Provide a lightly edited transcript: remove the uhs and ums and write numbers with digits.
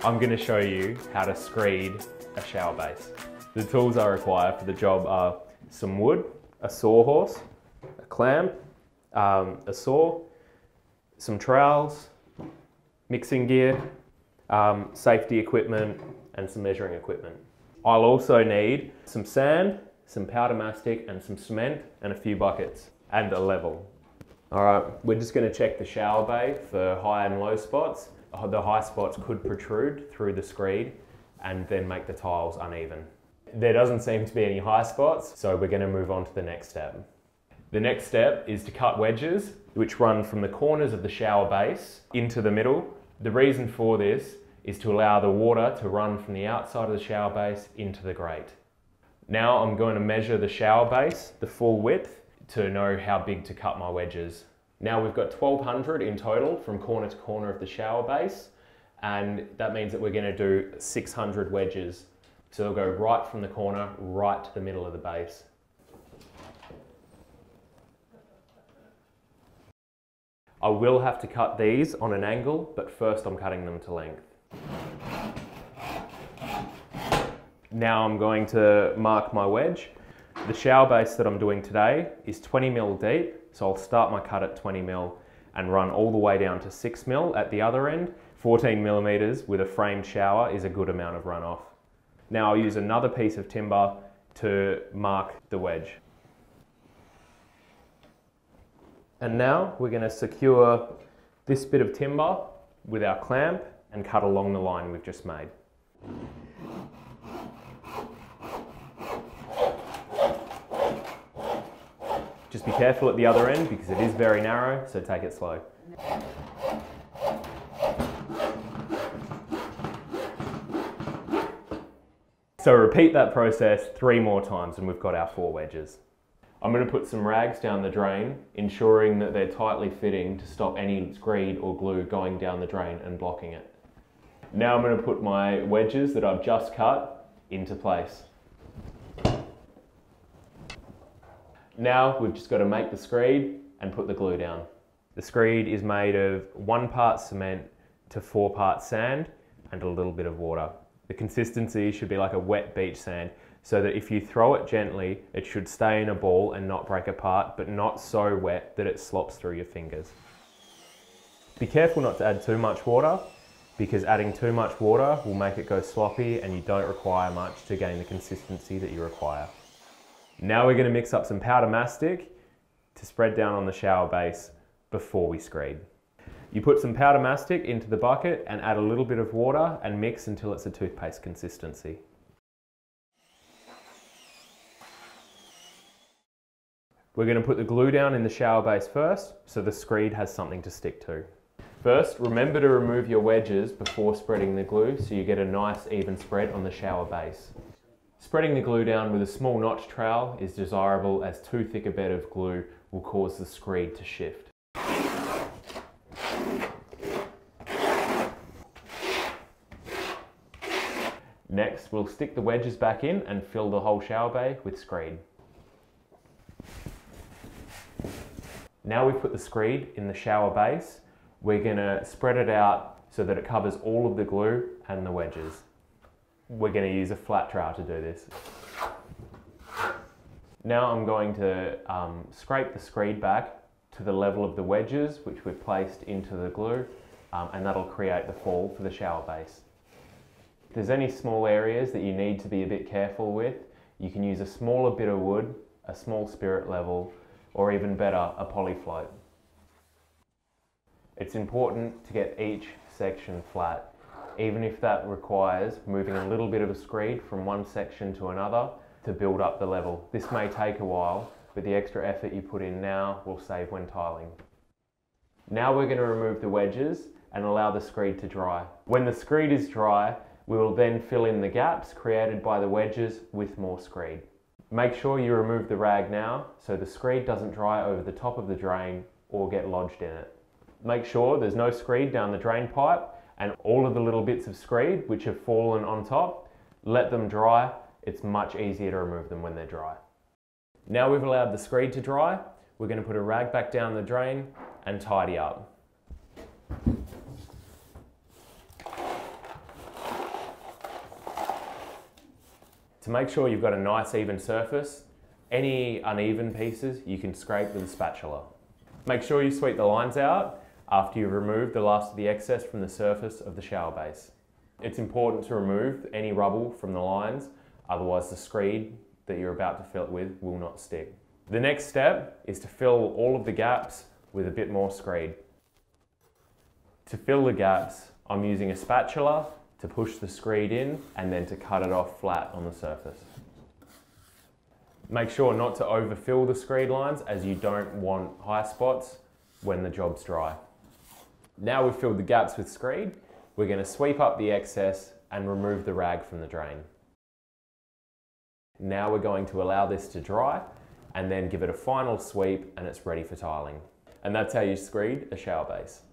I'm going to show you how to screed a shower base. The tools I require for the job are some wood, a sawhorse, a clamp, a saw, some trowels, mixing gear, safety equipment and some measuring equipment. I'll also need some sand, some powder mastic and some cement and a few buckets and a level. Alright, we're just going to check the shower bay for high and low spots. The high spots could protrude through the screed and then make the tiles uneven. There doesn't seem to be any high spots, so we're going to move on to the next step. The next step is to cut wedges which run from the corners of the shower base into the middle. The reason for this is to allow the water to run from the outside of the shower base into the grate. Now I'm going to measure the shower base, the full width, to know how big to cut my wedges. Now we've got 1200 in total from corner to corner of the shower base, and that means that we're going to do 600 wedges. So they'll go right from the corner right to the middle of the base. I will have to cut these on an angle, but first I'm cutting them to length. Now I'm going to mark my wedge. The shower base that I'm doing today is 20 mil deep, so I'll start my cut at 20 mil and run all the way down to 6 mil at the other end. 14 millimeters with a framed shower is a good amount of runoff. Now I'll use another piece of timber to mark the wedge. And now we're going to secure this bit of timber with our clamp and cut along the line we've just made. Just be careful at the other end because it is very narrow, so take it slow. So repeat that process 3 more times and we've got our 4 wedges. I'm going to put some rags down the drain, ensuring that they're tightly fitting to stop any screed or glue going down the drain and blocking it. Now I'm going to put my wedges that I've just cut into place. Now we've just got to make the screed and put the glue down. The screed is made of 1 part cement to 4 parts sand and a little bit of water. The consistency should be like a wet beach sand, so that if you throw it gently, it should stay in a ball and not break apart, but not so wet that it slops through your fingers. Be careful not to add too much water, because adding too much water will make it go sloppy and you don't require much to gain the consistency that you require. Now we're going to mix up some powder mastic to spread down on the shower base before we screed. You put some powder mastic into the bucket and add a little bit of water and mix until it's a toothpaste consistency. We're going to put the glue down in the shower base first, so the screed has something to stick to. First, remember to remove your wedges before spreading the glue so you get a nice even spread on the shower base. Spreading the glue down with a small notch trowel is desirable, as too thick a bed of glue will cause the screed to shift. Next, we'll stick the wedges back in and fill the whole shower bay with screed. Now we've put the screed in the shower base, we're going to spread it out so that it covers all of the glue and the wedges. We're going to use a flat trowel to do this. Now I'm going to scrape the screed back to the level of the wedges which we've placed into the glue, and that'll create the fall for the shower base. If there's any small areas that you need to be a bit careful with, you can use a smaller bit of wood, a small spirit level, or even better, a poly float. It's important to get each section flat, even if that requires moving a little bit of a screed from one section to another to build up the level. This may take a while, but the extra effort you put in now will save when tiling. Now we're going to remove the wedges and allow the screed to dry. When the screed is dry, we will then fill in the gaps created by the wedges with more screed. Make sure you remove the rag now so the screed doesn't dry over the top of the drain or get lodged in it. Make sure there's no screed down the drain pipe, and all of the little bits of screed which have fallen on top, let them dry. It's much easier to remove them when they're dry. Now we've allowed the screed to dry, we're going to put a rag back down the drain and tidy up. To make sure you've got a nice even surface, any uneven pieces you can scrape with a spatula. Make sure you sweep the lines out after you've removed the last of the excess from the surface of the shower base. It's important to remove any rubble from the lines, otherwise the screed that you're about to fill it with will not stick. The next step is to fill all of the gaps with a bit more screed. To fill the gaps, I'm using a spatula to push the screed in and then to cut it off flat on the surface. Make sure not to overfill the screed lines as you don't want high spots when the job's dry. Now we've filled the gaps with screed, we're going to sweep up the excess and remove the rag from the drain. Now we're going to allow this to dry and then give it a final sweep and it's ready for tiling. And that's how you screed a shower base.